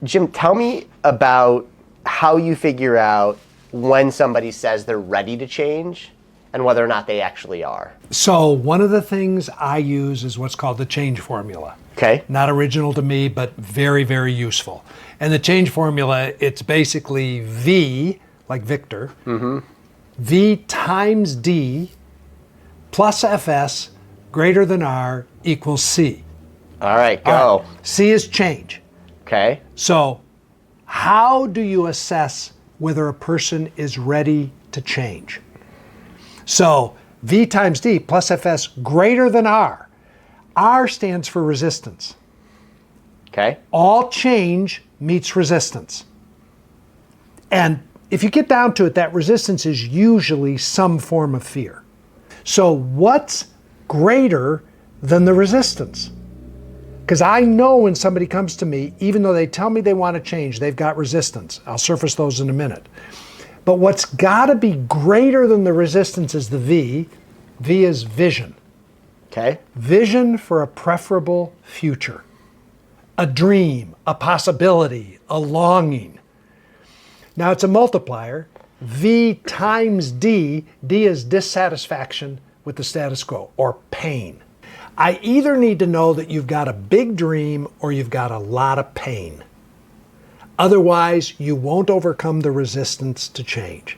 Jim, tell me about how you figure out when somebody says they're ready to change and whether or not they actually are. So one of the things I use is what's called the change formula. Okay. Not original to me, but very, very useful. And the change formula, it's basically V, like Victor, V times D plus Fs greater than R equals C. All right, go. All right. C is change. Okay. So how do you assess whether a person is ready to change? So V times D plus Fs greater than R. R stands for resistance. Okay. All change meets resistance. And if you get down to it, that resistance is usually some form of fear. So what's greater than the resistance? Because I know when somebody comes to me, even though they tell me they want to change, they've got resistance. I'll surface those in a minute. But what's got to be greater than the resistance is the V. V is vision. Okay. Vision for a preferable future. A dream, a possibility, a longing. Now it's a multiplier. V times D. D is dissatisfaction with the status quo or pain. I either need to know that you've got a big dream or you've got a lot of pain. Otherwise, you won't overcome the resistance to change.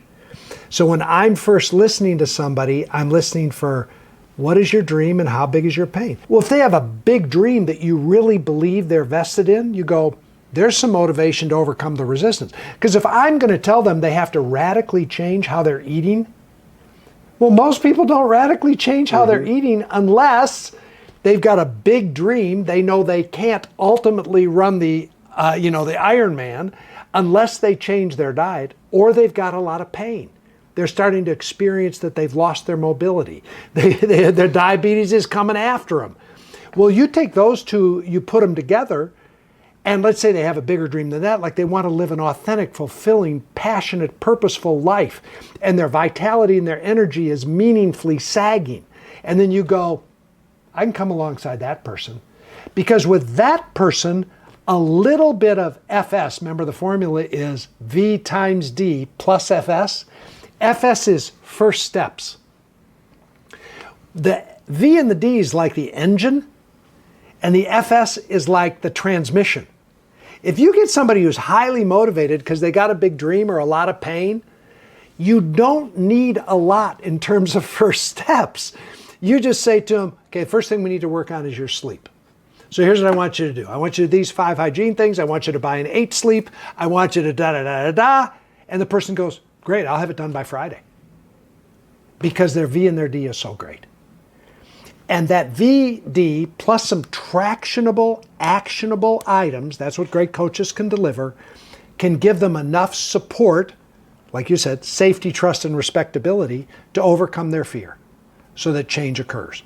So when I'm first listening to somebody, I'm listening for what is your dream and how big is your pain? Well, if they have a big dream that you really believe they're vested in, you go, there's some motivation to overcome the resistance. Because if I'm going to tell them they have to radically change how they're eating, well, most people don't radically change how they're eating unless they've got a big dream. They know they can't ultimately run the Ironman unless they change their diet, or they've got a lot of pain. They're starting to experience that they've lost their mobility. Their diabetes is coming after them. Well, you take those two, you put them together, and let's say they have a bigger dream than that, like they want to live an authentic, fulfilling, passionate, purposeful life, and their vitality and their energy is meaningfully sagging. And then you go, I can come alongside that person. Because with that person, a little bit of Fs, remember the formula is V times D plus Fs. Fs is first steps. The V and the D is like the engine, and the Fs is like the transmission. If you get somebody who's highly motivated because they got a big dream or a lot of pain, you don't need a lot in terms of first steps. You just say to them, okay, first thing we need to work on is your sleep. So here's what I want you to do. I want you to do these 5 hygiene things. I want you to buy an 8 sleep. I want you to da-da-da-da-da. And the person goes, great, I'll have it done by Friday. Because their V and their D is so great. And that VD plus some tractionable, actionable items, that's what great coaches can deliver, can give them enough support, like you said, safety, trust, and respectability to overcome their fear so that change occurs.